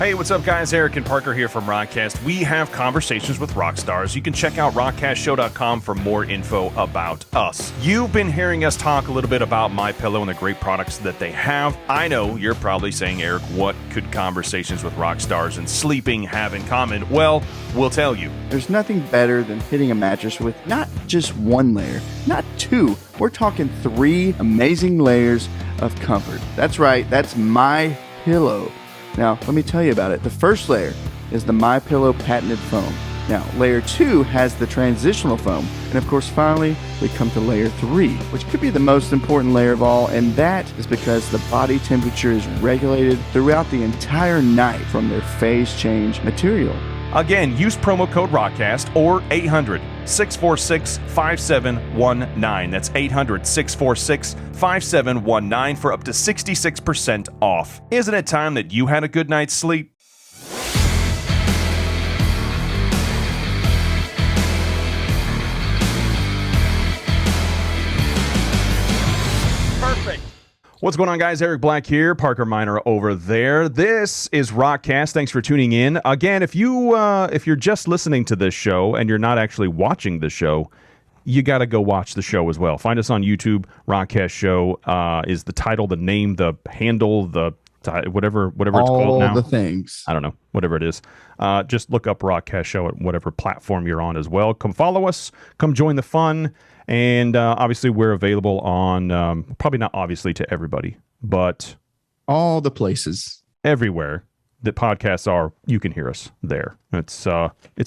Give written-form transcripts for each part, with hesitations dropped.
Hey, what's up, guys? Eric and Parker here from ROCKCAST. We have conversations with rock stars. You can check out rockcastshow.com for more info about us. You've been hearing us talk a little bit about MyPillow and the great products that they have. I know you're probably saying, Eric, what could conversations with rock stars and sleeping have in common? Well, we'll tell you. There's nothing better than hitting a mattress with not just one layer, not two. We're talking 3 amazing layers of comfort. That's right, that's MyPillow. Now, let me tell you about it. The first layer is the MyPillow patented foam. Now, layer 2 has the transitional foam. And of course, finally, we come to layer 3, which could be the most important layer of all, and that is because the body temperature is regulated throughout the entire night from their phase change material. Again, use promo code ROCKCAST or 800-646-5719. That's 800-646-5719 for up to 66% off. Isn't it time that you had a good night's sleep? Perfect. What's going on, guys? Eric Black here, Parker Minor over there. This is ROCKCAST. Thanks for tuning in. Again, if you're just listening to this show and you're not actually watching the show, you got to go watch the show as well. Find us on YouTube. ROCKCAST Show is the title, the name, the handle, the whatever it's called now. All the things. I don't know, whatever it is. Just look up ROCKCAST Show at whatever platform you're on as well. Come follow us. Come join the fun. And obviously, we're available on, probably not obviously to everybody, but all the places. Everywhere that podcasts are, you can hear us there. It's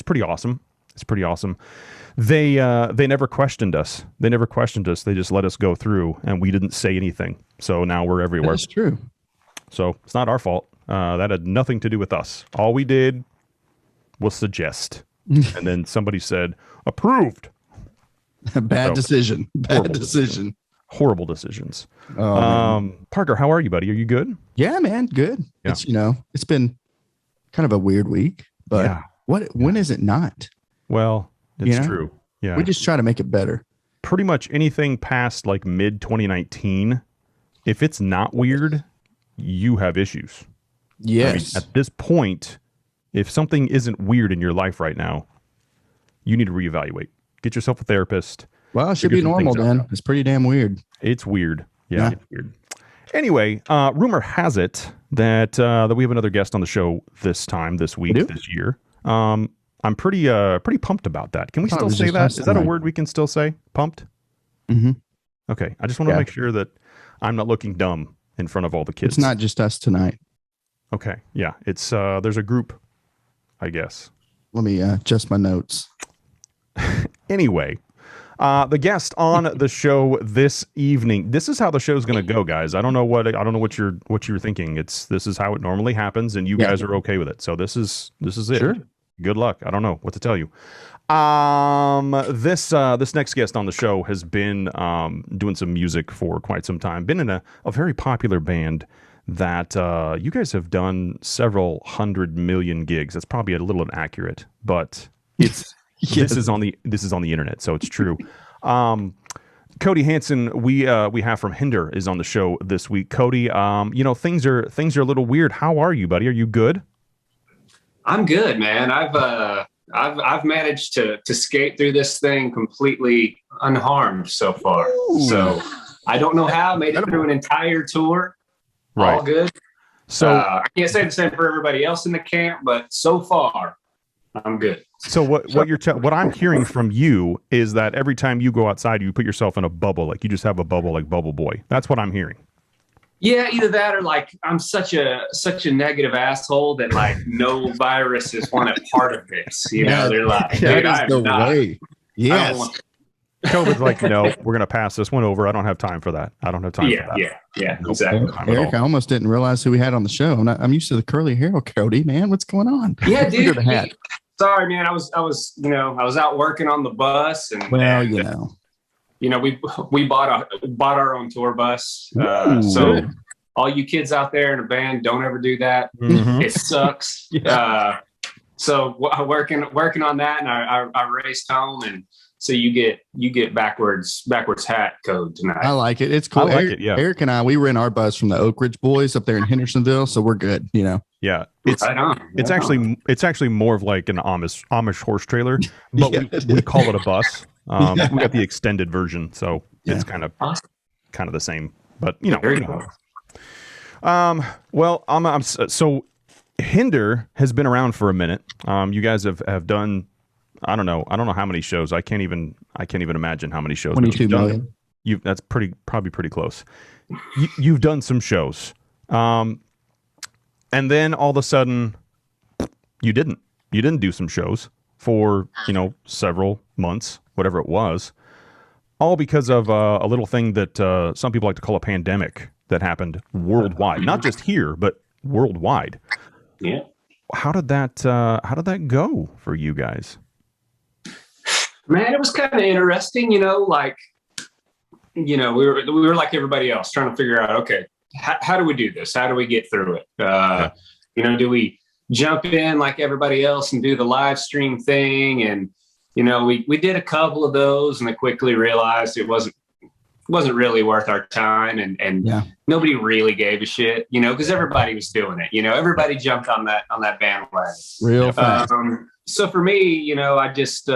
pretty awesome. It's pretty awesome. They never questioned us. They just let us go through, and we didn't say anything. So now we're everywhere. That's true. So it's not our fault. That had nothing to do with us. All we did was suggest. And then somebody said, approved. Bad decision. Horrible decisions. Parker, how are you, buddy? Are you good? Yeah, man. Good. Yeah. It's been kind of a weird week, but yeah. When is it not? Well, it's true. Yeah. We just try to make it better. Pretty much anything past like mid 2019, if it's not weird, you have issues. Yes. I mean, at this point, if something isn't weird in your life right now, you need to reevaluate. Get yourself a therapist. Well, it should be normal then. It's pretty damn weird. It's weird. Yeah. It's weird. Anyway, rumor has it that we have another guest on the show this week, this year. I'm pretty pumped about that. Can we still say that? Is that a word we can still say? Pumped? Mm-hmm. Okay. I just want to make sure that I'm not looking dumb in front of all the kids. It's not just us tonight. Okay. Yeah. It's there's a group, I guess. Let me adjust my notes. Anyway, the guest on the show this evening. This is how the show's going to go, guys. I don't know what you're thinking. This is how it normally happens, and you guys are okay with it. So this is it. Sure. Good luck. I don't know what to tell you. This next guest on the show has been doing some music for quite some time. Been in a very popular band that you guys have done several 100 million gigs. That's probably a little inaccurate, but it's. Yes. This is on the internet, so it's true. Cody Hanson, we have from Hinder, is on the show this week. Cody, things are a little weird. How are you, buddy? Are you good? I'm good, man. I've managed to skate through this thing completely unharmed so far. Ooh. So I don't know how I made it through an entire tour. Right. All good. So I can't say the same for everybody else in the camp, but so far I'm good. So what I'm hearing from you is that every time you go outside, you put yourself in a bubble, like you just have a bubble, like Bubble Boy. That's what I'm hearing. Yeah, either that or like I'm such a negative asshole that like no viruses want a part of this. You know, they're like, that is the way. Yes. COVID's like, no, we're gonna pass this one over. I don't have time for that. I don't have time for that. Yeah, exactly. Eric, I almost didn't realize who we had on the show. I'm used to the curly hair, Cody. Man, what's going on? Yeah, dude. Sorry, man. I was out working on the bus, and we bought our own tour bus. So all you kids out there in a band, don't ever do that. Mm-hmm. It sucks. So working on that, and I raced home, and so you get backwards hat code tonight. I like it. It's cool. I like it. Yeah. Eric and I, we were in our bus from the Oak Ridge Boys up there in Hendersonville, so we're good. Yeah, it's Right on. it's actually more of like an Amish horse trailer, but we call it a bus. We got the extended version, so it's kind of the same. But Very cool. Well, so Hinder has been around for a minute. You guys have done, I don't know how many shows. I can't even imagine how many shows. 22 million. That's probably pretty close. You've done some shows, and then all of a sudden, you didn't do some shows for several months, whatever it was, all because of a little thing that some people like to call a pandemic that happened worldwide, not just here but worldwide. Yeah. How did that go for you guys? Man, it was kind of interesting, we were like everybody else trying to figure out, okay, how do we do this? How do we get through it? Do we jump in like everybody else and do the live stream thing? And, we did a couple of those and I quickly realized it wasn't really worth our time. And nobody really gave a shit, because everybody was doing it, everybody jumped on that bandwagon real fast. So for me, I just,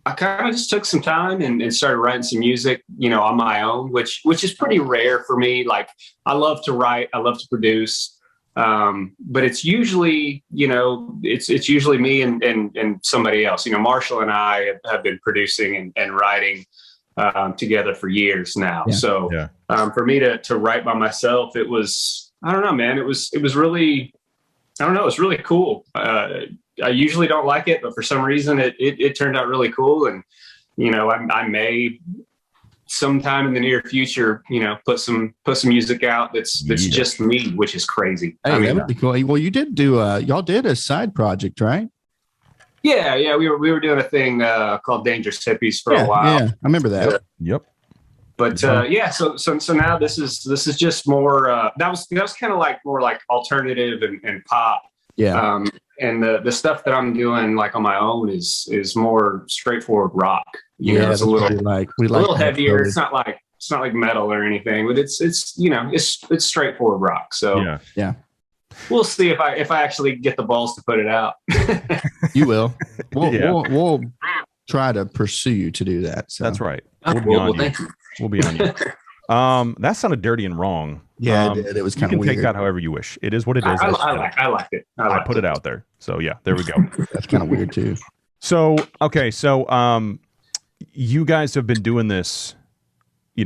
I kind of just took some time and started writing some music, on my own, which is pretty rare for me. Like I love to write, I love to produce. But it's usually, it's usually me and somebody else. Marshall and I have been producing and writing together for years now. Yeah. So for me to write by myself, it was, I don't know, man, it was really, I don't know, it's really cool. I usually don't like it, but for some reason it turned out really cool. And, I may sometime in the near future, put some music out that's just me, which is crazy. Hey, that would be cool. Well, you did do y'all did a side project, right? Yeah. We were doing a thing called Dangerous Hippies for a while. Yeah, I remember that. Yep. But so now this is just more that was kind of like more like alternative and pop. Yeah. And the stuff that I'm doing like on my own is more straightforward rock. It's a little heavier. It's not like metal or anything, but it's straightforward rock. So yeah. We'll see if I actually get the balls to put it out. You will. We'll try to pursue you to do that. So. That's right. We'll be on you. That sounded dirty and wrong. Yeah, it did. It was kind of weird. You can take that however you wish. It is what it is. I liked it. I put it out there. So yeah, there we go. That's kind of weird too. So okay, you guys have been doing this,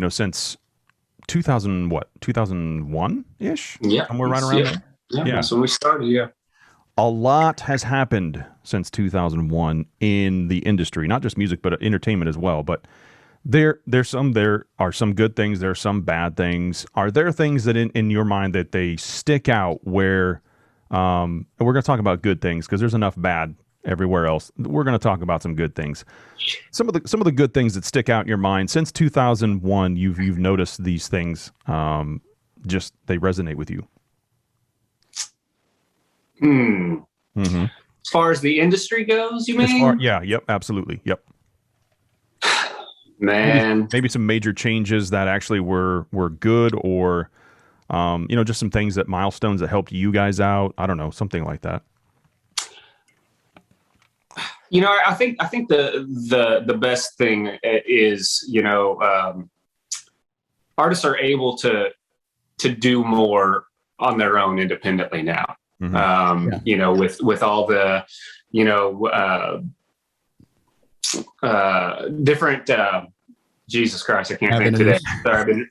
since 2001 ish. Yeah, somewhere right around there. Yeah, that's when we started. Yeah, a lot has happened since 2001 in the industry, not just music but entertainment as well. But there are some good things. There are some bad things. Are there things that in your mind that they stick out where, and we're going to talk about good things because there's enough bad everywhere else. We're going to talk about some good things. Some of the good things that stick out in your mind since 2001, you've noticed these things, just they resonate with you. Mm-hmm. As far as the industry goes, you mean? Yep, absolutely. Yep. Man, maybe some major changes that actually were good, or just some things milestones that helped you guys out. I don't know, something like that. I think the best thing is artists are able to do more on their own independently now. Mm-hmm. With all the different Jesus Christ, I can't think today. Sorry, I've been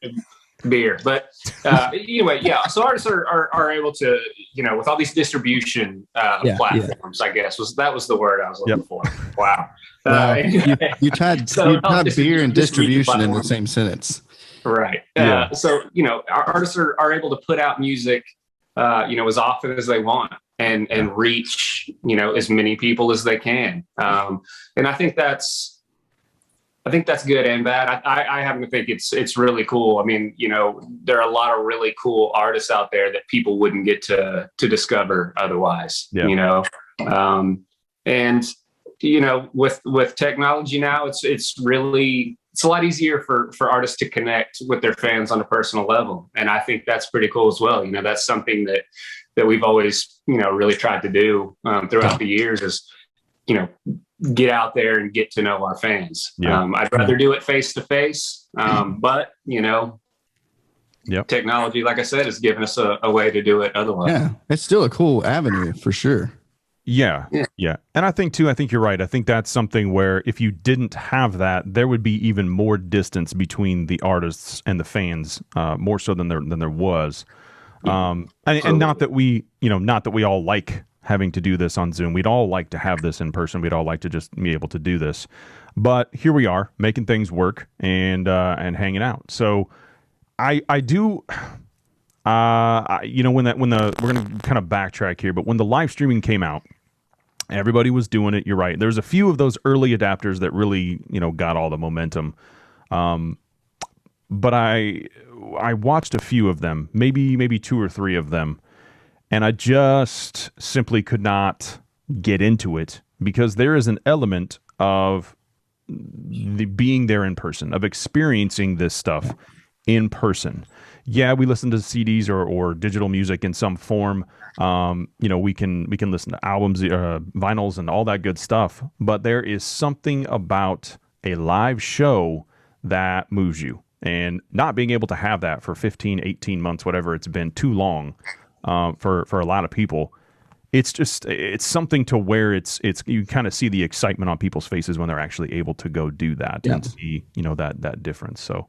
beer. But anyway, so artists are able to, with all these distribution platforms, I guess that was the word I was looking for. Wow. You tied beer and distribution in the same sentence. Right. So, artists are able to put out music, as often as they want and reach, as many people as they can. And I think that's good and bad. I happen to think it's really cool. I mean, there are a lot of really cool artists out there that people wouldn't get to discover otherwise, and, with technology now, it's a lot easier for artists to connect with their fans on a personal level. And I think that's pretty cool as well. That's something that, we've always, really tried to do throughout the years is, get out there and get to know our fans. I'd rather do it face to face, but technology, like I said, has given us a way to do it otherwise. Yeah, it's still a cool avenue for sure. Yeah. And I think you're right. I think that's something where if you didn't have that, there would be even more distance between the artists and the fans, more so than there was. And not that we all like having to do this on Zoom. We'd all like to have this in person. We'd all like to just be able to do this. But here we are making things work and hanging out. So I do. We're going to kind of backtrack here, but when the live streaming came out, everybody was doing it. You're right. There's a few of those early adapters that really, got all the momentum. But I watched a few of them, maybe 2 or 3 of them, and I just simply could not get into it because there is an element of the being there in person, of experiencing this stuff in person. Yeah, we listen to CDs or digital music in some form. We can listen to albums, vinyls, and all that good stuff. But there is something about a live show that moves you. And not being able to have that for 15, 18 months, whatever it's been, too long for a lot of people. It's something to where it's you kind of see the excitement on people's faces when they're actually able to go do that and see that difference. So.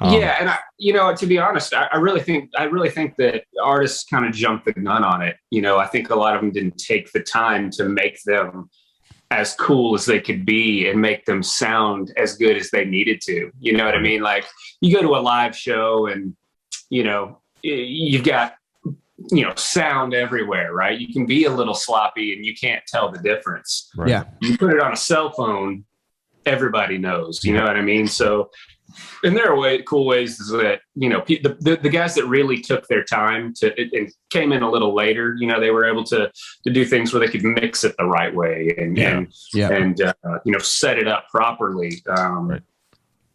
And to be honest, I really think that artists kind of jumped the gun on it. I think a lot of them didn't take the time to make them as cool as they could be and make them sound as good as they needed to. You know what I mean? Like you go to a live show and, you've got, sound everywhere, right? You can be a little sloppy and you can't tell the difference. Right. Yeah. You put it on a cell phone, everybody knows, you know what I mean? So, and there are cool ways that, the guys that really took their time and came in a little later, they were able to do things where they could mix it the right way and set it up properly. Right.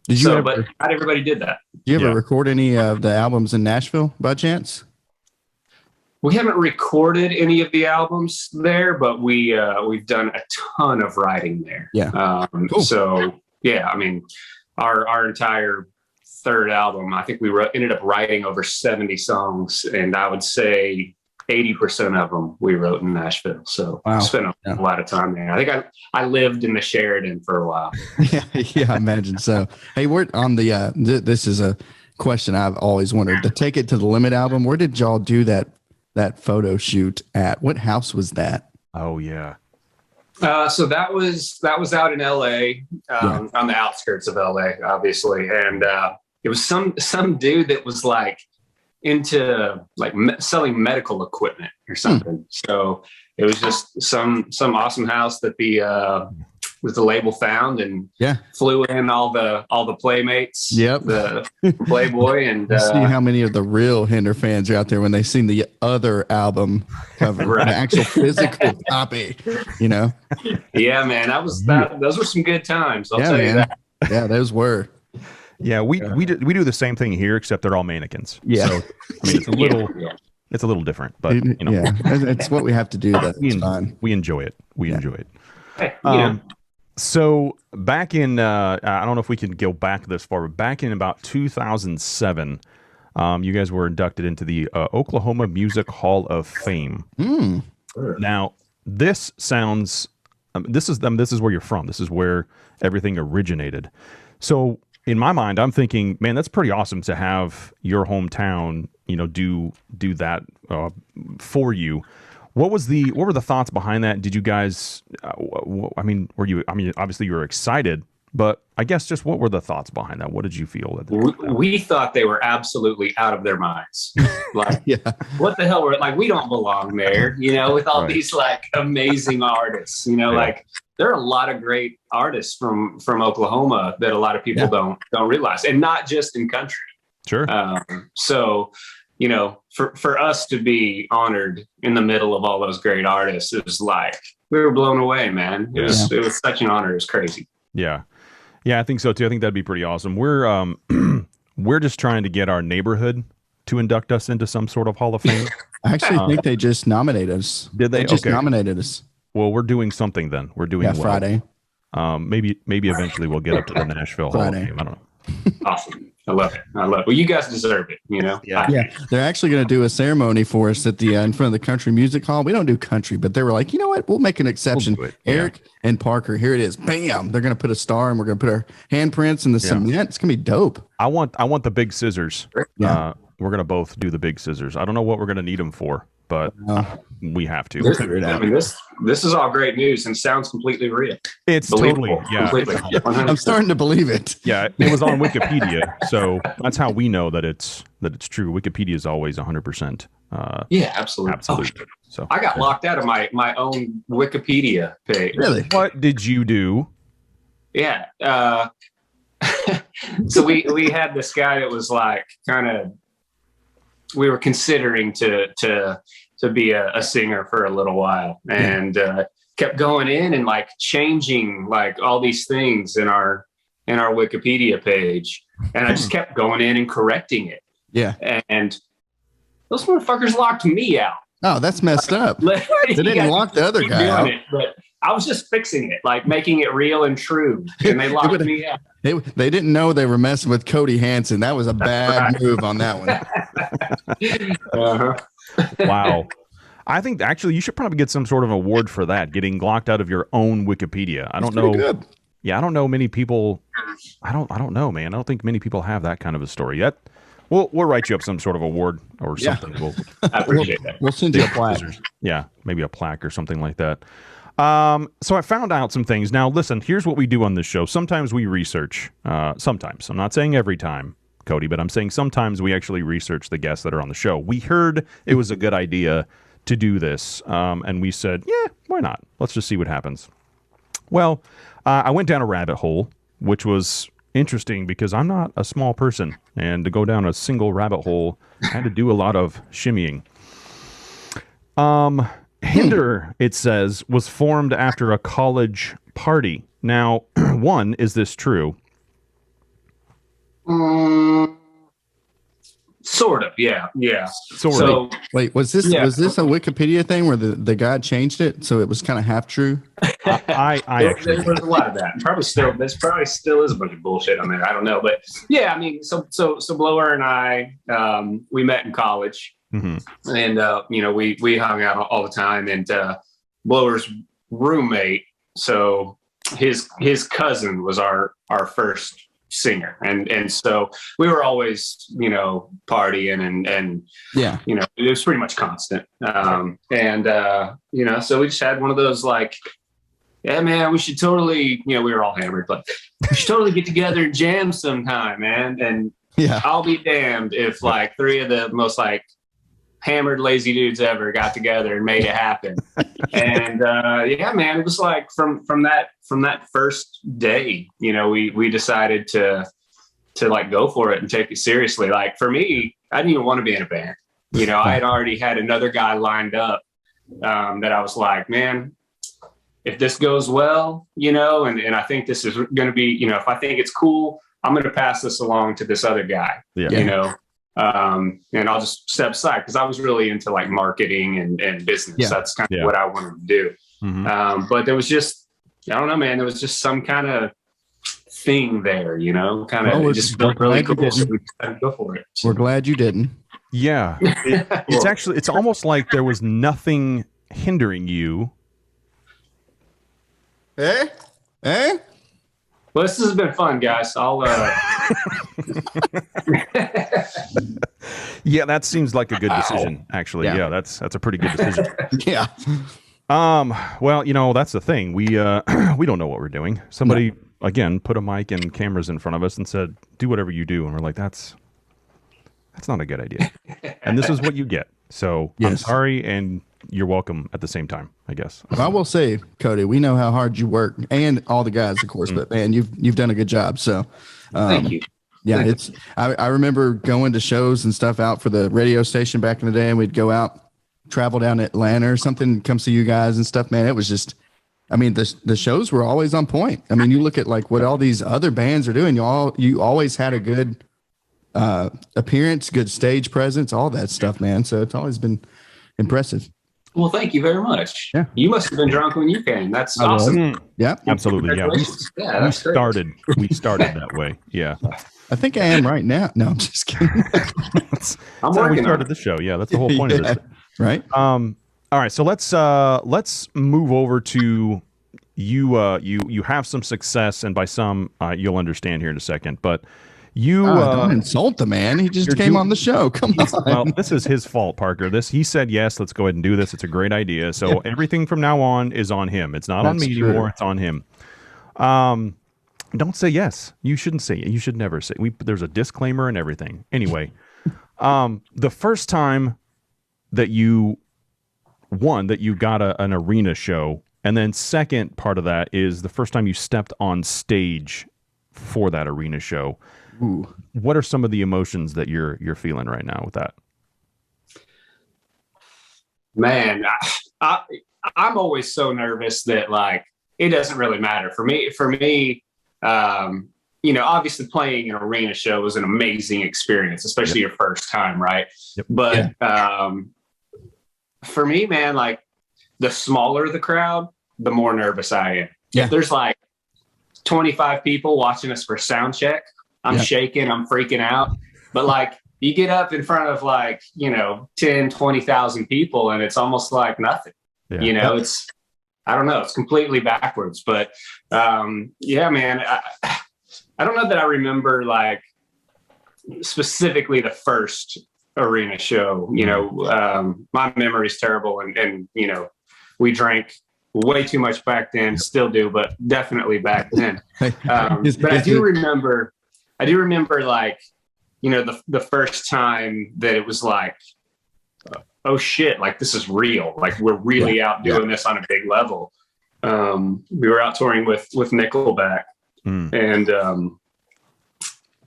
But not everybody did that. Did you ever record any of the albums in Nashville by chance? We haven't recorded any of the albums there, but we've done a ton of writing there. Yeah. Cool. So yeah, I mean, our entire third album, I think we ended up writing over 70 songs, and I would say 80% of them we wrote in Nashville. So I spent a lot of time there. I think I lived in the Sheridan for a while. Yeah, I imagine so. Hey, we're on the this is a question I've always wondered. The Take It to the Limit album, where did y'all do that photo shoot at? What house was that? Oh yeah. So that was out in LA, on the outskirts of LA, obviously. And it was some dude that was like into like selling medical equipment or something. So it was just some awesome house that the label found and flew in all the Playmates, the Playboy, and see how many of the real Hinder fans are out there when they seen the other album cover, the actual physical copy. Yeah, man, those were some good times. I'll tell you that. Yeah, those were. Yeah, we do the same thing here, except they're all mannequins. Yeah, so, I mean, it's a little different, but it's what we have to do. That's fine. We enjoy it. We enjoy it. Hey, So back in, I don't know if we can go back this far, but back in about 2007, you guys were inducted into the Oklahoma Music Hall of Fame. Now, this sounds, this is where you're from. This is where everything originated. So in my mind, I'm thinking, man, that's pretty awesome to have your hometown, do that for you. What were the thoughts behind that? Did you guys, obviously you were excited, but I guess just what were the thoughts behind that? What did you feel? We thought they were absolutely out of their minds. Like, what the hell? We don't belong there, with all these like amazing artists, like there are a lot of great artists from Oklahoma that a lot of people don't realize, and not just in country. Sure. So, for us to be honored in the middle of all those great artists, it was like, we were blown away, man. It was such an honor. It was crazy. Yeah. Yeah, I think so too. I think that'd be pretty awesome. We're just trying to get our neighborhood to induct us into some sort of Hall of Fame? I actually think they just nominated us. Did they? Just nominated us. Well, we're doing something then. We're doing well. Friday. Maybe eventually we'll get up to the Nashville Hall of Fame. I don't know. Awesome. I love it. Well, you guys deserve it, you know? Yeah. They're actually going to do a ceremony for us at the in front of the Country Music Hall. We don't do country, but they were like, you know what? We'll make an exception. Eric and Parker, here it is. Bam. They're going to put a star and we're going to put our handprints in the cement. It's going to be dope. I want the big scissors. Yeah. We're going to both do the big scissors. I don't know what we're going to need them for, but we have to. This is all great news and sounds completely real. It's totally, completely. I'm starting to believe it. Yeah, it was on Wikipedia, so that's how we know that it's true. Wikipedia is always 100%. Yeah, absolutely. So I got locked out of my own Wikipedia page. Really? What did you do? Yeah. So we had this guy that was like kind of. We were considering to be a singer for a little while, and kept going in and like changing like all these things in our Wikipedia page, and I just kept going in and correcting it. Yeah, and those motherfuckers locked me out. Oh, that's messed up. They didn't lock the other guy out. But I was just fixing it, like making it real and true, and they locked me out. They didn't know they were messing with Cody Hanson. That was a bad move on that one. Wow. I think actually you should probably get some sort of award for that, getting locked out of your own Wikipedia. I don't know. Good. Yeah, I don't know many people. I don't know, man. I don't think many people have that kind of a story yet. We'll write you up some sort of award or something. I appreciate that. We'll send you a plaque. Yeah, maybe a plaque or something like that. So I found out some things. Now, listen, here's what we do on this show. Sometimes we research. Sometimes. I'm not saying every time, Cody, but I'm saying sometimes we actually research the guests that are on the show. We heard it was a good idea to do this, and we said, yeah, why not? Let's just see what happens. Well, I went down a rabbit hole, which was interesting because I'm not a small person, and to go down a single rabbit hole, I had to do a lot of shimmying. Hinder, it says, was formed after a college party. Now, one, is this true? Sort of, yeah. Sort of. So, wait, was this a Wikipedia thing where the guy changed it so it was kind of half true? I actually there's a lot of that. There's probably still is a bunch of bullshit on there. I don't know, but yeah, I mean, so Blower and I, we met in college. Mm-hmm. And we hung out all the time, and Blower's roommate, so his cousin was our first singer, and so we were always partying and it was pretty much constant, so we just had one of those like, yeah man, we should totally, we were all hammered, but we should totally get together and jam sometime, man. And I'll be damned if like three of the most like hammered lazy dudes ever got together and made it happen. And man, it was like from that first day, we decided to like go for it and take it seriously. Like for me, I didn't even want to be in a band. I had already had another guy lined up that I was like, man, if this goes well, and I think this is going to be, if I think it's cool, I'm going to pass this along to this other guy, and I'll just step aside because I was really into like marketing and business. Yeah. That's kind of what I wanted to do. Mm-hmm. But there was just, I don't know, man, there was just some kind of thing there, it just felt really cool. So we had to go for it. We're glad you didn't. Yeah. It's almost like there was nothing hindering you. Eh? Well, this has been fun, guys. I'll Yeah, that seems like a good decision, actually. Yeah, that's a pretty good decision. Yeah. Well, that's the thing. We don't know what we're doing. Somebody again put a mic and cameras in front of us and said, "Do whatever you do," and we're like, "That's not a good idea." And this is what you get. So I'm sorry, and you're welcome at the same time, I guess. I will say, Cody, we know how hard you work, and all the guys, of course. But man, you've done a good job. So, thank you. Yeah, I remember going to shows and stuff out for the radio station back in the day, and we'd go out, travel down to Atlanta or something, come see you guys and stuff. Man, it was just, I mean, the shows were always on point. I mean, you look at like what all these other bands are doing. You always had a good appearance, good stage presence, all that stuff, man. So it's always been impressive. Well, thank you very much. Yeah. You must have been drunk when you came. That's awesome. Yeah, absolutely. Yeah. We started that way. Yeah. I think I am right now. No, I'm just kidding. That's how we started the show. Yeah, that's the whole point of this. Right. All right, so let's move over to you. You have some success, and by some, you'll understand here in a second. But you don't insult the man. He just came on the show. Come on. Well, this is his fault, Parker. He said yes. Let's go ahead and do this. It's a great idea. So everything from now on is on him. It's not on me anymore. It's on him. Don't say yes. You shouldn't say it. You should never say. There's a disclaimer and everything. Anyway, the first time that you got an arena show, and then second part of that is the first time you stepped on stage for that arena show. Ooh. What are some of the emotions that you're feeling right now with that? Man, I'm always so nervous that like it doesn't really matter for me. Obviously playing an arena show was an amazing experience, especially your first time, right? Yep. But for me, man, like the smaller the crowd, the more nervous I am. Yeah. If there's like 25 people watching us for sound check, I'm shaking, I'm freaking out. But like you get up in front of like, 10, 20,000 people and it's almost like nothing. Yeah. It's, I don't know, it's completely backwards. But man, I don't know that I remember like specifically the first arena show. My memory's terrible and we drank way too much back then, still do, but definitely back then. But I do remember like, the first time that it was like, oh shit, like this is real. Like we're really out doing this on a big level. We were out touring with Nickelback and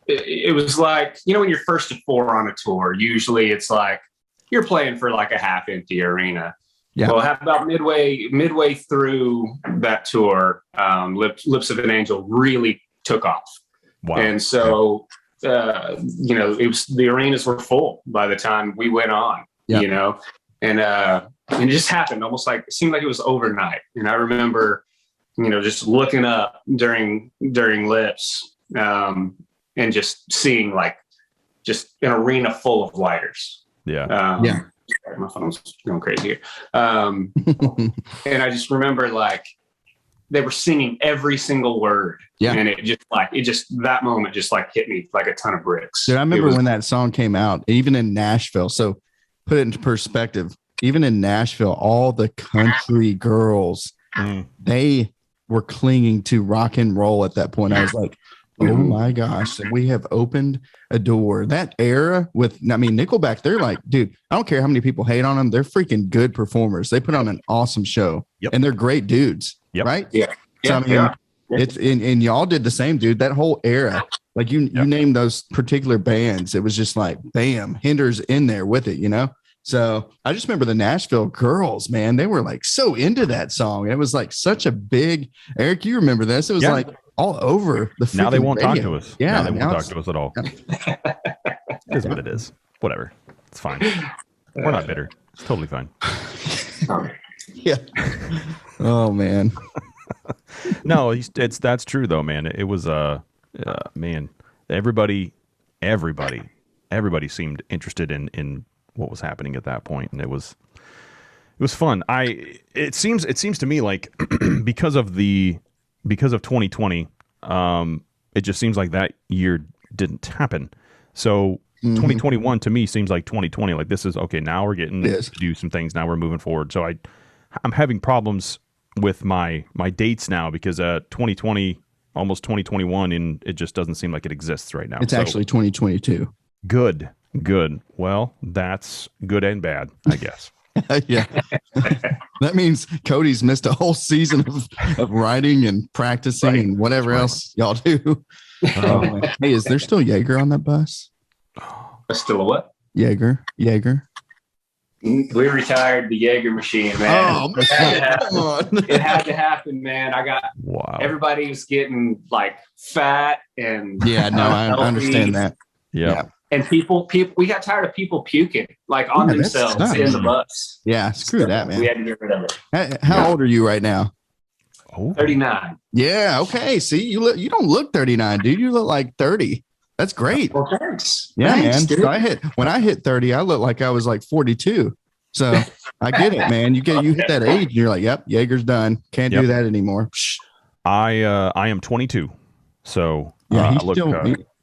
it was like, when you're first to four on a tour, usually it's like you're playing for like a half empty arena. Yeah. Well, how about midway through that tour, Lips of an Angel really took off. Wow. And so, it was, the arenas were full by the time we went on, and it just happened almost like, it seemed like it was overnight. And I remember, just looking up during Lips, and just seeing like just an arena full of lighters. Yeah. My phone's going crazy here. And I just remember like they were singing every single word. Yeah. And it just that moment just like hit me like a ton of bricks. Dude, I remember when that song came out, even in Nashville. So put it into perspective, even in Nashville, all the country girls, they were clinging to rock and roll at that point. I was like, oh my gosh, we have opened a door. That era Nickelback, they're like, dude, I don't care how many people hate on them. They're freaking good performers. They put on an awesome show and they're great dudes. Yep. Right. Yeah. So, it's and y'all did the same, dude. That whole era, like you named those particular bands. It was just like, bam, Hinder's in there with it, So I just remember the Nashville girls, man, they were like so into that song. It was like such a big, Eric, you remember this? It was like all over the now they won't radio. Talk to us. Yeah, they won't talk to us at all. It is what it is. Whatever. It's fine. We're not bitter. It's totally fine. Yeah. Oh man. No, that's true though, man. It was man, everybody seemed interested in what was happening at that point, and it was fun. It seems to me like because of 2020, it just seems like that year didn't happen. So 2021 to me seems like 2020. Like this is okay. Now we're getting to do some things. Now we're moving forward. So I'm having problems with my dates now because 2020, almost 2021, and it just doesn't seem like it exists right now. It's actually 2022. Good. Well, that's good and bad, I guess. Yeah. That means Cody's missed a whole season of writing and practicing and whatever else y'all do. Hey, is there still Jäger on that bus? Still a what? Jäger. We retired the Jäger machine, man. Oh, man. It had to happen, man. Everybody was getting like fat and I understand that. Yeah. And people, we got tired of people puking like on themselves in the bus. Yeah, screw that, man. We had to get rid of it. How old are you right now? 39. Yeah. Okay. See, you don't look 39, dude. You look like 30. That's great. Well, thanks. Yeah, thanks, man. So when I hit 30, I look like I was like 42. So I get it, man. You hit that age and you're like, yep, Jäger's done. Can't do that anymore. I am 22. So yeah,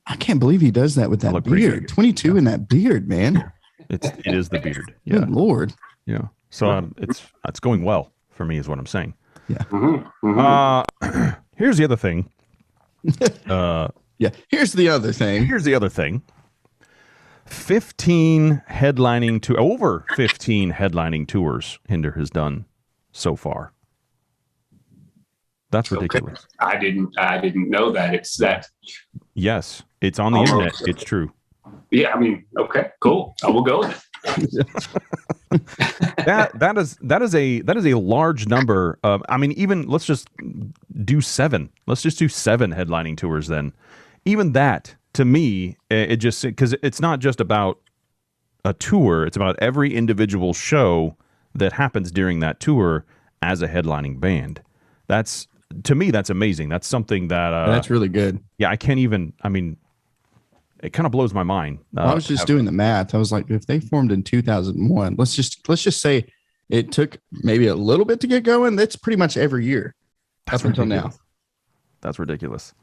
I can't believe he does that with that beard. 22 in that beard, man. It is the beard. Yeah. Good Lord. Yeah. So it's going well for me is what I'm saying. Yeah. Here's the other thing. Yeah. Here's the other thing. 15 headlining tours Hinder has done so far. That's ridiculous. Okay. I didn't know that. It's that. Yes, it's on the internet. It's true. Yeah, I mean, okay, cool. I will go with it. that is a large number of. I mean, even let's just do 7. Let's just do 7 headlining tours then. Even that, to me, it just because it's not just about a tour; it's about every individual show that happens during that tour as a headlining band. That's to me, that's amazing. That's something that that's really good. Yeah, I can't even. I mean, it kind of blows my mind. I was just doing the math. I was like, if they formed in 2001, let's just say it took maybe a little bit to get going. That's pretty much every year up until now. That's ridiculous.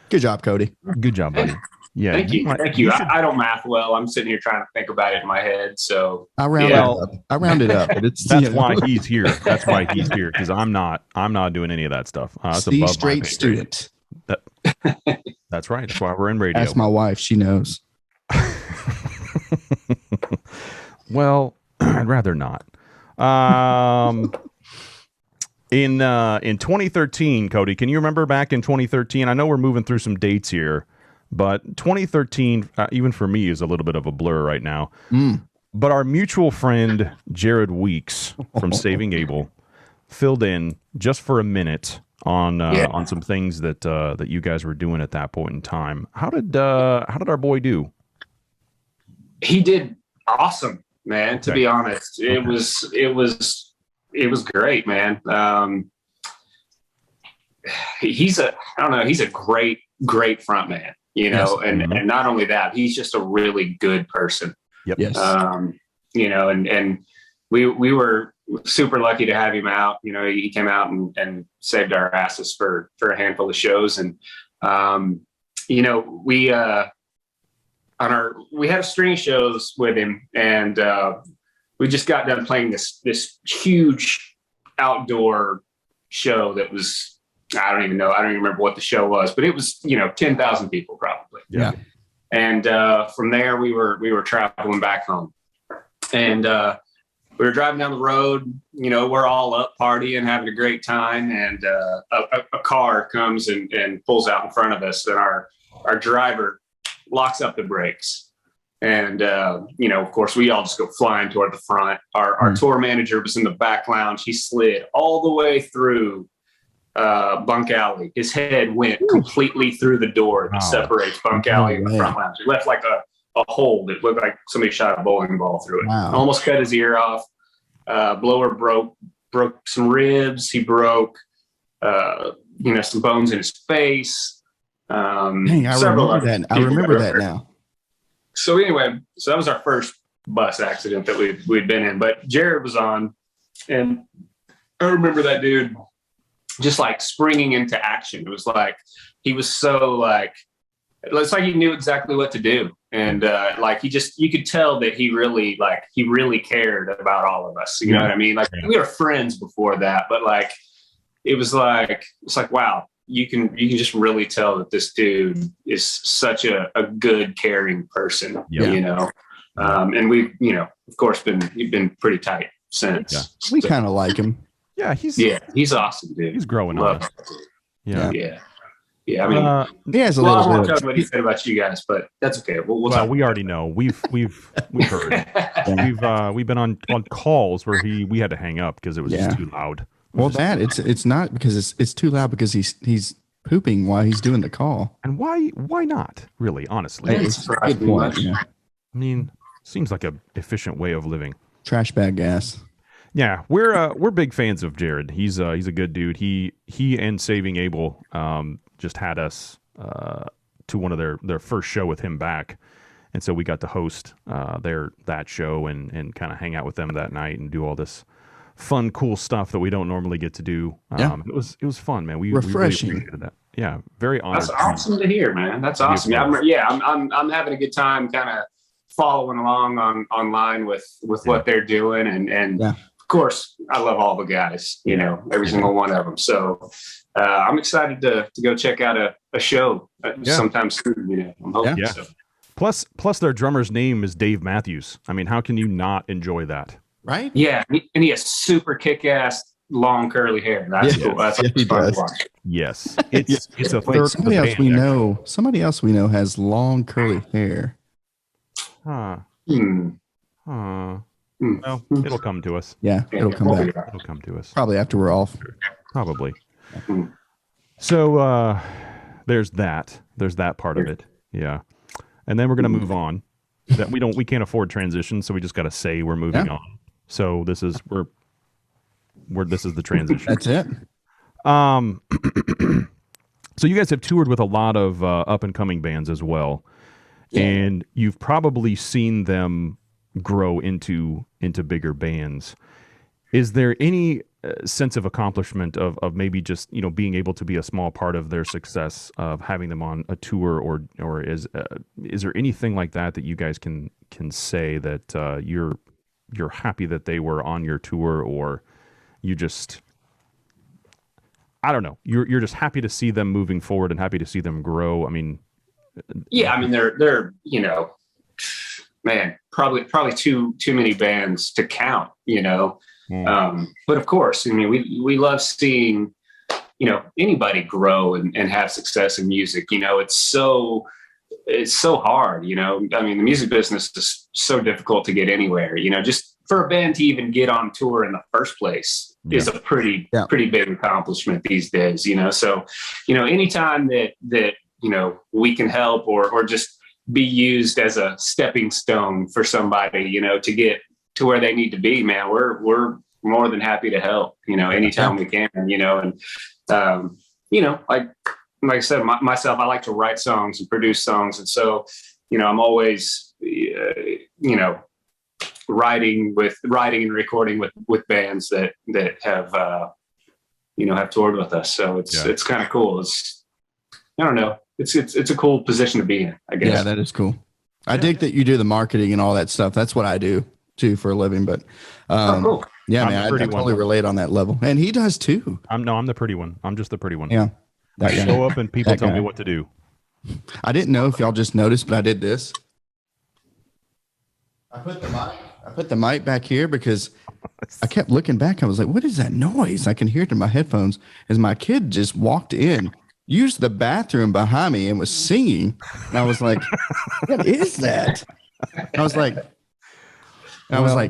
Good job, Cody. Good job, buddy. Yeah. Thank you. I don't math well. I'm sitting here trying to think about it in my head. So I round it up. But that's why he's here. That's why he's here because I'm not doing any of that stuff. That's above straight student. That's right. That's why we're in radio. Ask my wife. She knows. Well, I'd rather not. In 2013, Cody, can you remember back in 2013? I know we're moving through some dates here, but 2013, even for me, is a little bit of a blur right now. But our mutual friend Jared Weeks from Saving Abel filled in just for a minute on some things that you guys were doing at that point in time. How did our boy do? He did awesome, man. To be honest, it was great, man. He's a great front man, you know, and not only that, he's just a really good person. Yep. Yes. You know, and we were super lucky to have him out. You know, he came out and saved our asses for a handful of shows. And, you know, we had a string of shows with him, and we just got done playing this huge outdoor show that was, I don't even remember what the show was, but it was, you know, 10,000 people probably. Yeah. And from there we were traveling back home, and we were driving down the road, you know, we're all up partying, having a great time. And a car comes and pulls out in front of us, and our driver locks up the brakes. And, you know, of course, we all just go flying toward the front. Our tour manager was in the back lounge. He slid all the way through Bunk Alley. His head went completely through the door that separates Bunk Alley and the front lounge. It left like a hole that looked like somebody shot a bowling ball through it. Wow. Almost cut his ear off. Blower broke some ribs. He broke, you know, some bones in his face. Dang, I remember that now. So anyway, that was our first bus accident that we'd been in, but Jared was on, and I remember that dude just like springing into action. It was like, he was so like, it's like he knew exactly what to do. And like, you could tell that he really cared about all of us. You know what I mean? Like we were friends before that, but like, it's like, wow. You can just really tell that this dude is such a good, caring person, you know? And we've, you know, of course been pretty tight since. Yeah. We kind of like him. Yeah. He's awesome, dude. He's growing on us. Yeah. I mean, he has a little bit of what he said about you guys, but that's okay. Well, we already know. We've heard. We've been on calls where we had to hang up because it was just too loud. Well, it's not because it's too loud because he's pooping while he's doing the call. And why not? Really, honestly, It's a good point. Yeah. I mean, seems like a efficient way of living. Trash bag gas. Yeah, we're big fans of Jared. He's a good dude. He and Saving Abel just had us to one of their first show with him back, and so we got to host that show and kind of hang out with them that night and do all this fun, cool stuff that we don't normally get to do. It was fun, man. Refreshing. We really appreciated that. Yeah, very honored. That's awesome to hear, man. That's awesome. I'm having a good time, kind of following along online with what they're doing, and of course, I love all the guys. Every single one of them. So I'm excited to go check out a show sometime soon. I'm hoping so. Plus, their drummer's name is Dave Matthews. I mean, how can you not enjoy that? Right? Yeah, and he has super kick-ass long curly hair. That's cool. That's fun to watch. Yes, it's a third. Somebody else we know. Somebody else we know has long curly hair. Well, it'll come to us. Yeah, it'll come back. It'll come to us. Probably after we're off. Probably. So there's that. There's that part of it. Yeah, and then we're gonna move on. That we can't afford transition, so we just got to say we're moving on. So this is this is the transition. That's it. So you guys have toured with a lot of up and coming bands as well, and you've probably seen them grow into bigger bands. Is there any sense of accomplishment of maybe just being able to be a small part of their success, of having them on a tour, or is there anything like that you guys can say that you're happy that they were on your tour, or you just, I don't know, you're just happy to see them moving forward and happy to see them grow? I mean, they're man, probably too many bands to count, but of course, I mean, we love seeing, anybody grow and have success in music. It's so hard, I mean, the music business is so difficult to get anywhere, just for a band to even get on tour in the first place is a pretty big accomplishment these days, so, anytime that, we can help or just be used as a stepping stone for somebody, to get to where they need to be, man, we're more than happy to help, anytime we can, and, like I said, myself, I like to write songs and produce songs. And so, I'm always, writing and recording with bands that have, have toured with us. So it's kind of cool. I don't know. It's a cool position to be in, I guess. Yeah, that is cool. I dig that you do the marketing and all that stuff. That's what I do too for a living. But cool. Yeah, man, I totally relate on that level. And he does too. I'm the pretty one. I'm just the pretty one. Yeah. I show up and people tell me what to do. I didn't know if y'all just noticed, but I did this. I put the mic back here because I kept looking back. I was like, what is that noise? I can hear it in my headphones as my kid just walked in, used the bathroom behind me and was singing. And I was like, what is that? I was like,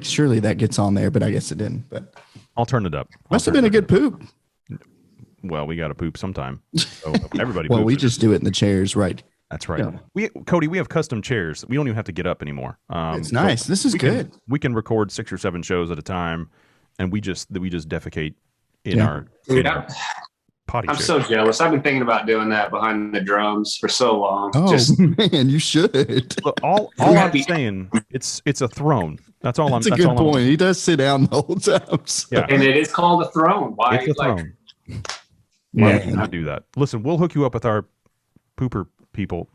surely that gets on there, but I guess it didn't. But I'll turn it up. Must have been a good poop. Well, we got to poop sometime. So everybody. Well, we just do it in the chairs, right? That's right. Yeah. Cody, we have custom chairs. We don't even have to get up anymore. It's nice. This is good. We can record 6 or 7 shows at a time, and we just defecate in our potty. I'm so jealous. I've been thinking about doing that behind the drums for so long. Oh man, you should. Look, all I'm saying, it's a throne. That's all. That's a good point. He does sit down the whole time. So. Yeah, and it is called a throne. Why? It's a throne. Why would you not do that? Listen, we'll hook you up with our pooper people.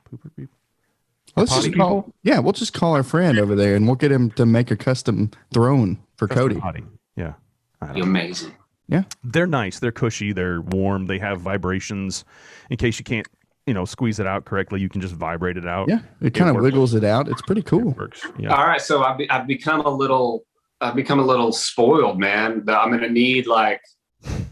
Let's just call. Yeah, we'll just call our friend over there, and we'll get him to make a custom throne for Cody. Potty. Yeah, amazing. Yeah, they're nice. They're cushy. They're warm. They have vibrations. In case you can't, squeeze it out correctly, you can just vibrate it out. Yeah, it kind of wiggles it out. It's pretty cool. It works. Yeah. All right, so I've become a little spoiled, man. I'm gonna need like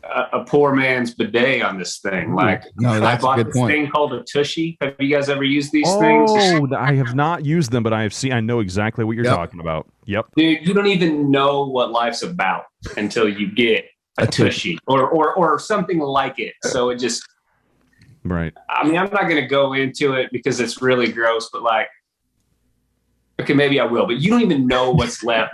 a poor man's bidet on this thing. Like, no, that's I bought a good this point. thing called a Tushy. Have you guys ever used these things? Oh, I have not used them, but I know exactly what you're talking about. Yep. Dude, you don't even know what life's about until you get a Tushy or something like it. So it just Right. I mean, I'm not going to go into it because it's really gross, but like, okay, maybe I will, but you don't even know what's left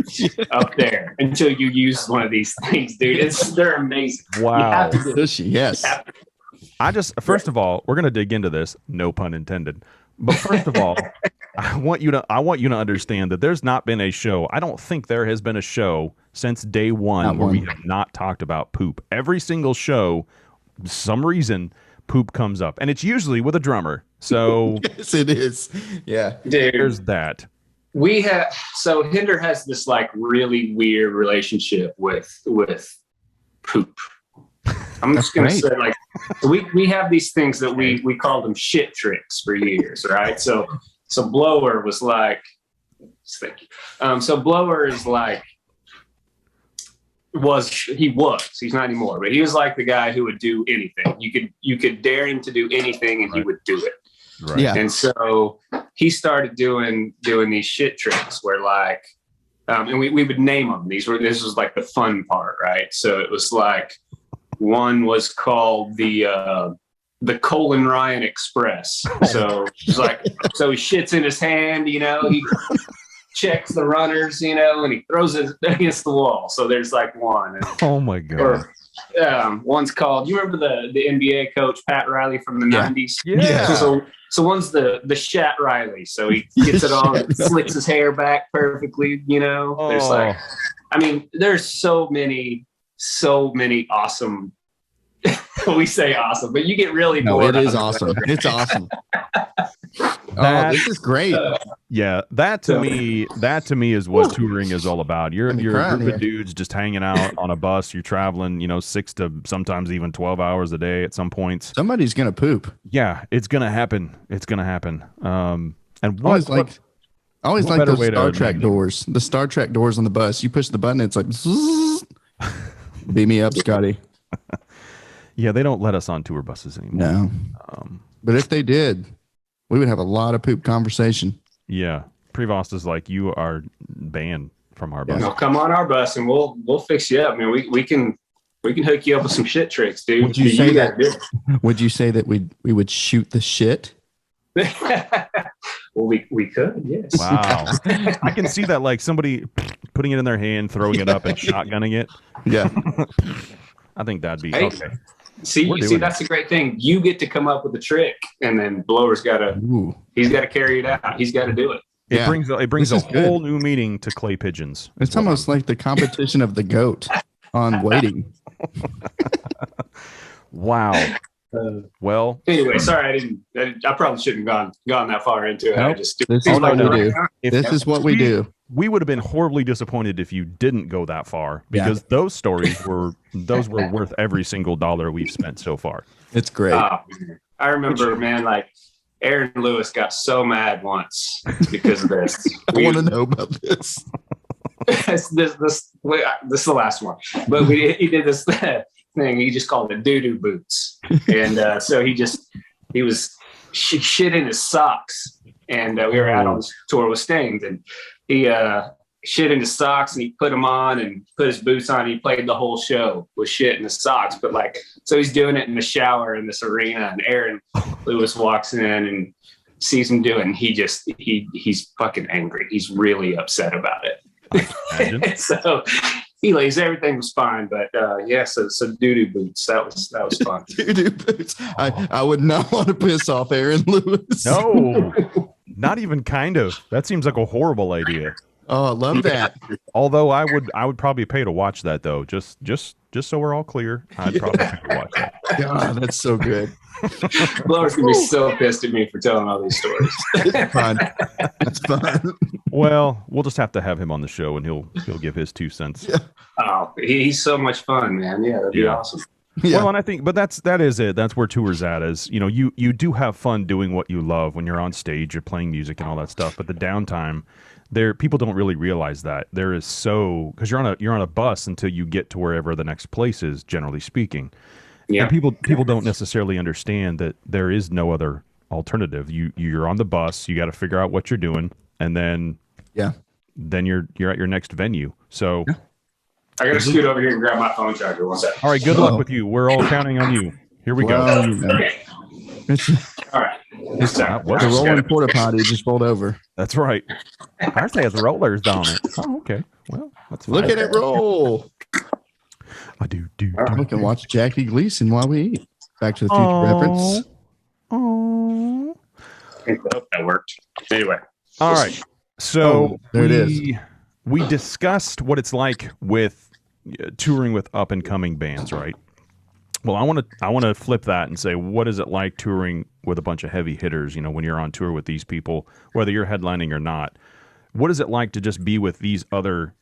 up there until you use one of these things, dude. They're amazing. Wow. Yes. First of all, we're going to dig into this. No pun intended. But first of all, I want you to understand that there's not been a show. I don't think there has been a show since day one where we have not talked about poop. Every single show, for some reason, poop comes up, and it's usually with a drummer. So yes, it is. Yeah, dude. There's that. Hinder has this like really weird relationship with poop. I'm just gonna say, like, we have these things that we called them shit tricks for years, right? So Blower was like, thank you. So Blower is like, he's not anymore, but he was like the guy who would do anything. You could dare him to do anything, and he would do it. Right. Yeah. And so he started doing these shit tricks where like, and we would name them. This was like the fun part, right? So it was like, one was called the Colin Ryan Express. So it's like, so he shits in his hand, he checks the runners, and he throws it against the wall. So there's like one. Oh my God. One's called, you remember the NBA coach, Pat Riley from the 90s? Yeah. So one's the Shat Riley. So he gets it all, slicks his hair back perfectly, There's like, I mean, there's so many awesome, we say awesome, but you get really bored. It is awesome. It's awesome. This is great. Yeah, that to me is what touring is all about. You're a group of dudes just hanging out on a bus. You're traveling, 6 to sometimes even 12 hours a day at some points. Somebody's gonna poop. Yeah, it's gonna happen. And I always like those Star Trek doors. The Star Trek doors on the bus. You push the button, it's like, beam me up, Scotty. Yeah, they don't let us on tour buses anymore. No. But if they did, we would have a lot of poop conversation. Yeah. Prevost is like, you are banned from our bus. No, come on our bus and we'll fix you up. I mean, we can hook you up with some shit tricks, dude. Would you say that we would shoot the shit? Well, we could, yes. Wow. I can see that, like somebody putting it in their hand, throwing it up and shotgunning it. Yeah. I think that'd be okay. See, that's the great thing. You get to come up with the trick, and then Blower's got to carry it out. He's got to do it. It brings a whole new meaning to clay pigeons. It's almost like the competition of the goat on waiting. Wow. Well, anyway, sorry, I probably shouldn't have gone that far into it. Nope. This is what we do. We would have been horribly disappointed if you didn't go that far, because those stories were worth every single dollar we've spent so far. It's great. I remember, man, like Aaron Lewis got so mad once because of this. I want to know about this. This is the last one, but he did this thing. He just called it doo-doo boots, and so he was shit in his socks, and we were out on this tour with Stings, and he shit in his socks, and he put them on and put his boots on. And he played the whole show with shit in his socks, but like, so he's doing it in the shower in this arena, and Aaron Lewis walks in and sees him doing. He's fucking angry. He's really upset about it. So he lays, everything was fine, but so doo-doo boots, that was fun. Doo-doo boots. I would not want to piss off Aaron Lewis. No, not even kind of. That seems like a horrible idea. Oh, I love that. Although I would probably pay to watch that though. Just so we're all clear, I'd probably pay to watch that. God, that's so good. Blower's gonna be so pissed at me for telling all these stories. It's fun. It's fun. Well, we'll just have to have him on the show, and he'll give his 2 cents. Yeah. Oh, he's so much fun, man. Yeah, that'd be awesome. Yeah. Well, and I think, but that is it. That's where tour's at. Is you do have fun doing what you love when you're on stage, you're playing music and all that stuff. But the downtime, people don't really realize that there is because you're on a bus until you get to wherever the next place is. Generally speaking. Yeah. And people don't necessarily understand that there is no other alternative. You're on the bus, you got to figure out what you're doing, and then you're at your next venue. So I got to scoot over here and grab my phone charger. One sec. All right, good luck with you. We're all counting on you. Here we go. All right. The rolling porta potty just rolled over. That's right. Ours has rollers on it. Oh, okay. Well, that's fine. Look at it roll. I do. We can watch Jackie Gleason while we eat. Back to the Future reference. Oh. I hope that worked. Anyway. All right. So there it is. We discussed what it's like with touring with up and coming bands, right? Well, I want to flip that and say, what is it like touring with a bunch of heavy hitters? You know, when you're on tour with these people, whether you're headlining or not, what is it like to just be with these other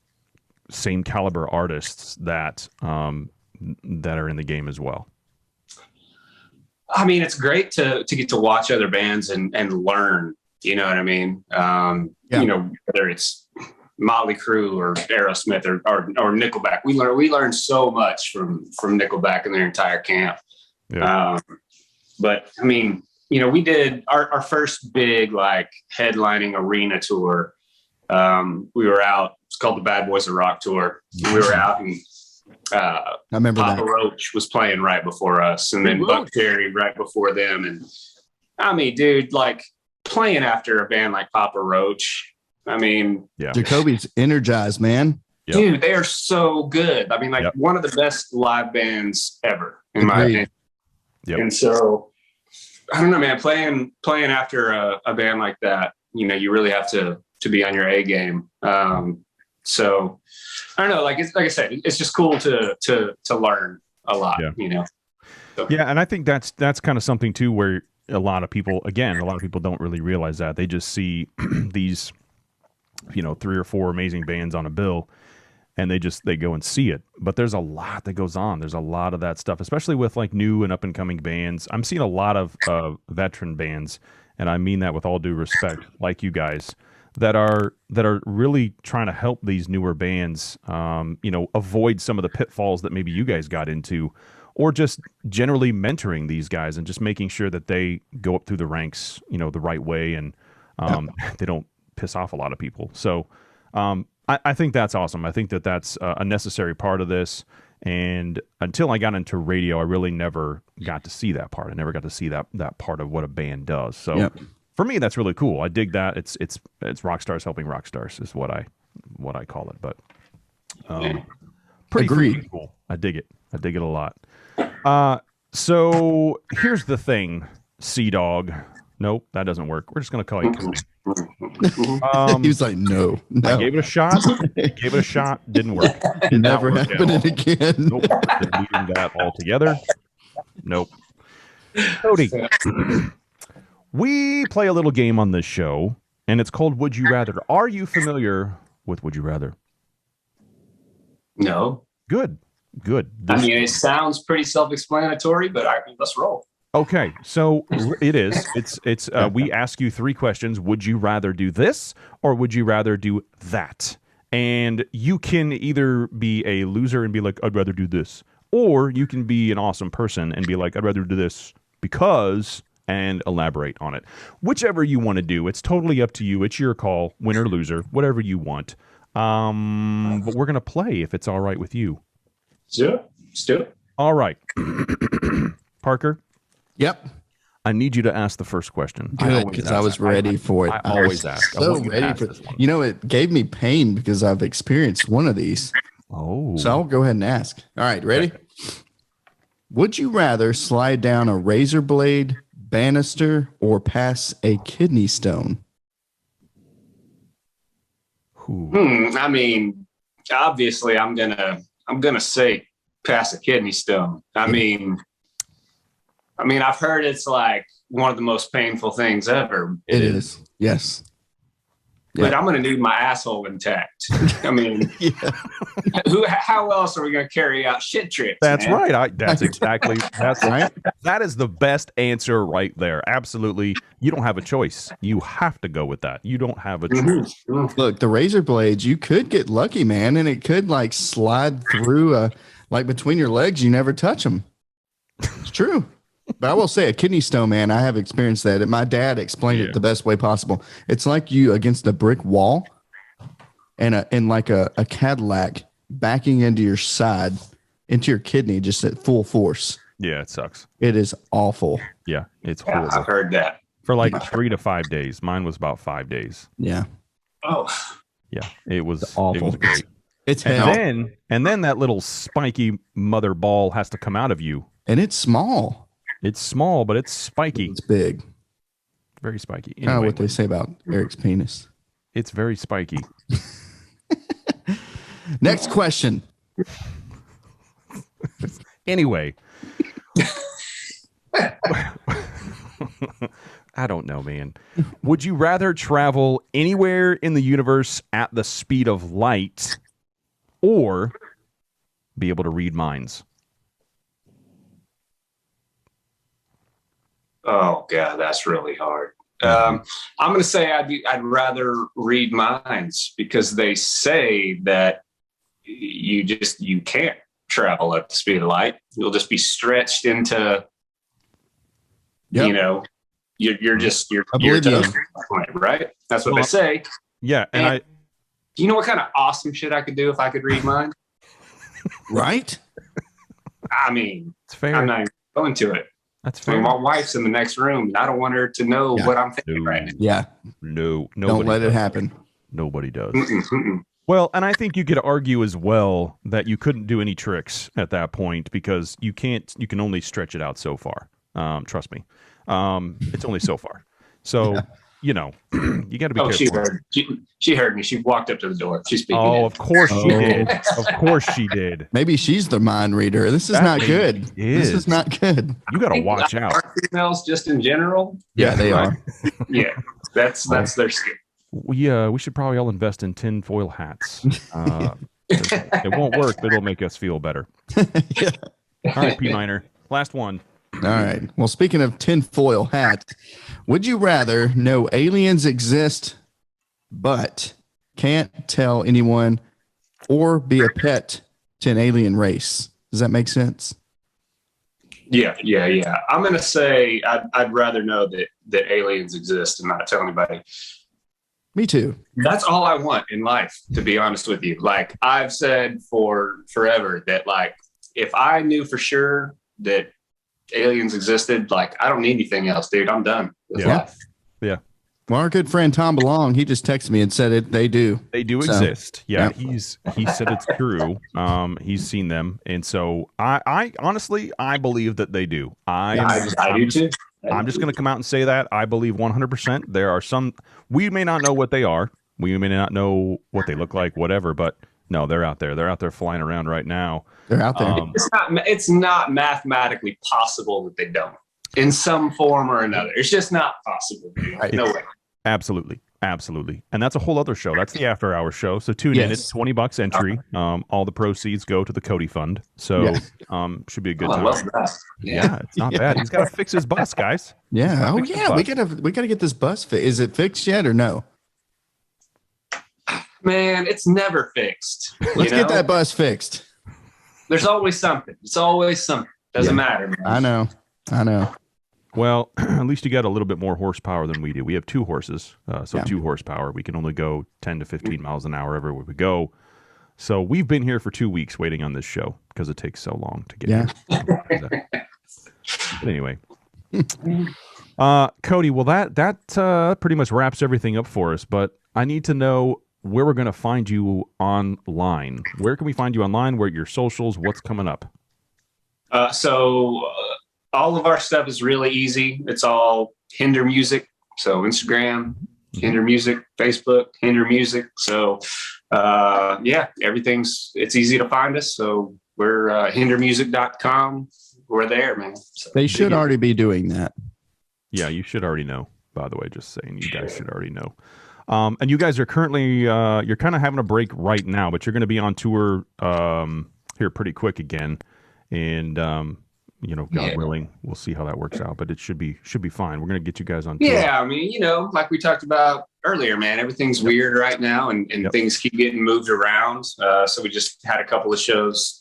same caliber artists that that are in the game as well? I mean, it's great to get to watch other bands and learn. You know what I mean? You know, whether it's Motley Crue or Aerosmith or Nickelback, we learn so much from Nickelback and their entire camp. Yeah. But I mean, you know, we did our first big like headlining arena tour. We were out. It's called the Bad Boys of Rock tour. We were out and I remember Papa that. Roach was playing right before us, and then Buck Cherry right before them. And I mean, dude, like playing after a band like Papa Roach. I mean, Jacoby's energized, man. Dude, they are so good. I mean, like one of the best live bands ever, in my opinion. And so, I don't know, man. Playing after a band like that, you know, you really have to be on your A game. So, I don't know. Like I said, it's just cool to learn a lot. You know. So. Yeah, and I think that's kind of something too, where a lot of people don't really realize that. They just see these, you know, 3 or 4 amazing bands on a bill, and they go and see it. But there's a lot that goes on. There's a lot of that stuff, especially with like new and up and coming bands. I'm seeing a lot of veteran bands, and I mean that with all due respect, like you guys, that are really trying to help these newer bands, you know, avoid some of the pitfalls that maybe you guys got into, or just generally mentoring these guys and just making sure that they go up through the ranks, you know, the right way, and they don't piss off a lot of people. So I think that's awesome. I think that's a necessary part of this. And until I got into radio, I really never got to see that part. I never got to see that part of what a band does. So for me, that's really cool. I dig that. It's rock stars helping rock stars is what I call it. But pretty cool. I dig it. I dig it a lot. So here's the thing, Sea Dog. Nope, that doesn't work. We're just gonna call you Cody. He was like, no. I gave it a shot. Didn't work. Never happening again. Nope. Deleting that altogether. Nope. Cody, we play a little game on this show, and it's called Would You Rather. Are you familiar with Would You Rather? No. Good. I mean, it sounds pretty self-explanatory, but let's roll. Okay, so it is. It's. We ask you 3 questions. Would you rather do this, or would you rather do that? And you can either be a loser and be like, I'd rather do this, or you can be an awesome person and be like, I'd rather do this because, and elaborate on it. Whichever you want to do, it's totally up to you. It's your call, win or loser, whatever you want. But we're gonna play if it's all right with you. Sure, let's do it. All right, Parker. Yep. I need you to ask the first question. Good, because I was ready for it. I always ask. So ready for it. You know, it gave me pain because I've experienced one of these. Oh. So I'll go ahead and ask. All right, ready? Okay. Would you rather slide down a razor blade, banister, or pass a kidney stone? I mean, obviously, I'm gonna say pass a kidney stone. I mean, I've heard it's like one of the most painful things ever. It is. Yes. But I'm going to need my asshole intact. I mean, how else are we going to carry out shit trips? That's man? Right. That's right. That is the best answer right there. Absolutely. You don't have a choice. You have to go with that. You don't have a choice. Look, the razor blades, you could get lucky, man, and it could like slide through like between your legs. You never touch them. It's true. But I will say a kidney stone, man, I have experienced that. And my dad explained it the best way possible. It's like you against a brick wall and like a Cadillac backing into your side, into your kidney, just at full force. Yeah, it sucks. It is awful. Yeah, it's Yeah, horrible. I've heard that. For like 3 to 5 days. Mine was about 5 days. Yeah. Oh, Yeah, it was awful. It was great. It's hell. And then that little spiky mother ball has to come out of you. And it's small. It's small, but it's spiky. It's big. Very spiky. Kind of what they say about Eric's penis. It's very spiky. Next question. Anyway. I don't know, man. Would you rather travel anywhere in the universe at the speed of light or be able to read minds? Oh God, that's really hard. I'm going to say I'd rather read minds, because they say that you can't travel at the speed of light. You'll just be stretched into, you know, you're oblivion, right? That's what they say. Yeah, and do you know what kind of awesome shit I could do if I could read minds? Right? I mean, it's fair. I'm not even going to it. That's I fair. mean, my wife's in the next room, and I don't want her to know what I'm thinking right now. Yeah. No, don't let it happen. Nobody does. Mm-mm. Well, and I think you could argue as well that you couldn't do any tricks at that point, because you can only stretch it out so far. Trust me. It's only so far. So, you got to be careful. She heard me. She walked up to the door. She's speaking. Oh, of course she did. Of course she did. Maybe she's the mind reader. This is not good. This is not good. You got to watch out. Are females just in general? Yeah, they are. Yeah, that's their skill. We should probably all invest in tinfoil hats. It won't work, but it'll make us feel better. Yeah. All right, P Minor. Last one. All right. Well, speaking of tinfoil hat, would you rather know aliens exist but can't tell anyone, or be a pet to an alien race? Does that make sense? Yeah. I'm gonna say I'd rather know that aliens exist and not tell anybody. Me too. That's all I want in life, to be honest with you. Like I've said for forever that, like, if I knew for sure that aliens existed, like, I don't need anything else, dude. I'm done with life. Yeah. Well, our good friend Tom Belong, he just texted me and said they do. They do exist. Yeah, he said it's true. He's seen them, and so I honestly believe that they do. I do too. I'm just going to come out and say that I believe 100%. There are some, we may not know what they are. We may not know what they look like, whatever, but no, they're out there. They're out there flying around right now. They're out there. It's not mathematically possible that they don't, in some form or another. It's just not possible. Right. No way. Absolutely. And that's a whole other show. That's the after hour show. So tune in. It's $20 entry. All the proceeds go to the Cody Fund. So should be a good time. I love that. Yeah, it's not bad. He's got to fix his bus, guys. Yeah. Oh yeah. We gotta get this bus fixed. Is it fixed yet or no? Man, it's never fixed. Let's get that bus fixed. There's always something. It's always something. Doesn't matter, man. I know. Well, at least you got a little bit more horsepower than we do. We have 2 horses, 2 horsepower. We can only go 10 to 15 miles an hour everywhere we go. So we've been here for 2 weeks waiting on this show because it takes so long to get here. But anyway. Cody, well, that pretty much wraps everything up for us, but I need to know where we're going to find you online. Where can we find you online? Where are your socials? What's coming up? All of our stuff is really easy. It's all Hinder Music. So Instagram, Hinder Music, Facebook, Hinder Music. So it's easy to find us. So we're hindermusic.com. We're there, man. So they should already be doing that. Yeah, you should already know, by the way, just saying. You guys should already know. And you guys are currently, you're kind of having a break right now, but you're going to be on tour here pretty quick again. And, God willing, we'll see how that works out, but it should be fine. We're going to get you guys on tour. Yeah, I mean, like we talked about earlier, man, everything's weird right now, and things keep getting moved around. So we just had a couple of shows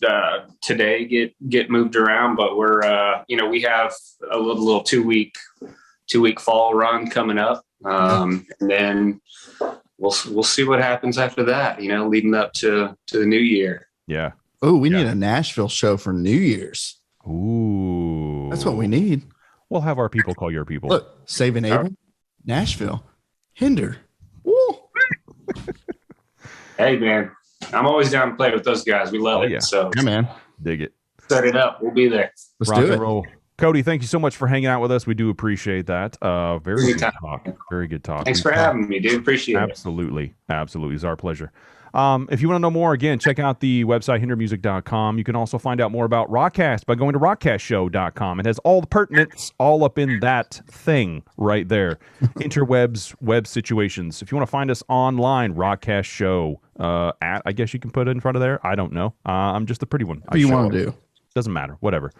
today get moved around, but we're, we have a little 2-week fall run coming up. And then we'll see what happens after that, leading up to the new year. Yeah. Oh, we need a Nashville show for New Year's. Ooh. That's what we need. We'll have our people call your people. Look, Saving Abel, Nashville, Hinder. Woo. Hey, man, I'm always down to play with those guys. We love it. Yeah. So, Yeah, man. Dig it. set it up. We'll be there. Let's Rock do and it. roll. Cody, thank you so much for hanging out with us. We do appreciate that. Very good talk. Very good talk. Thanks for having me, dude. Appreciate it. Absolutely. Absolutely. It's our pleasure. If you want to know more, again, check out the website, hindermusic.com. You can also find out more about ROCKCAST by going to rockcastshow.com. It has all the pertinence all up in that thing right there. Interwebs, web situations. If you want to find us online, ROCKCAST Show. I guess you can put it in front of there. I don't know. I'm just the pretty one. What do you want to do? Doesn't matter. Whatever.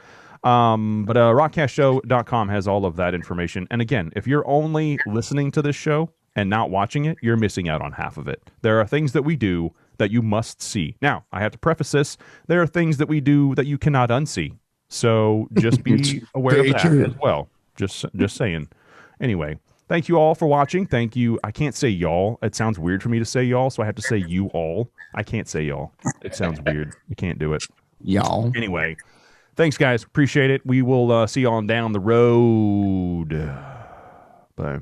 But rockcastshow.com has all of that information. And again, if you're only listening to this show and not watching it, you're missing out on half of it. There are things that we do that you must see. Now, I have to preface this. There are things that we do that you cannot unsee. So just be aware of that as well. Just saying. Anyway, thank you all for watching. Thank you. I can't say y'all. It sounds weird for me to say y'all, so I have to say you all. I can't say y'all. It sounds weird. I can't do it. Y'all. Anyway, thanks, guys. Appreciate it. We will see you on down the road. Bye.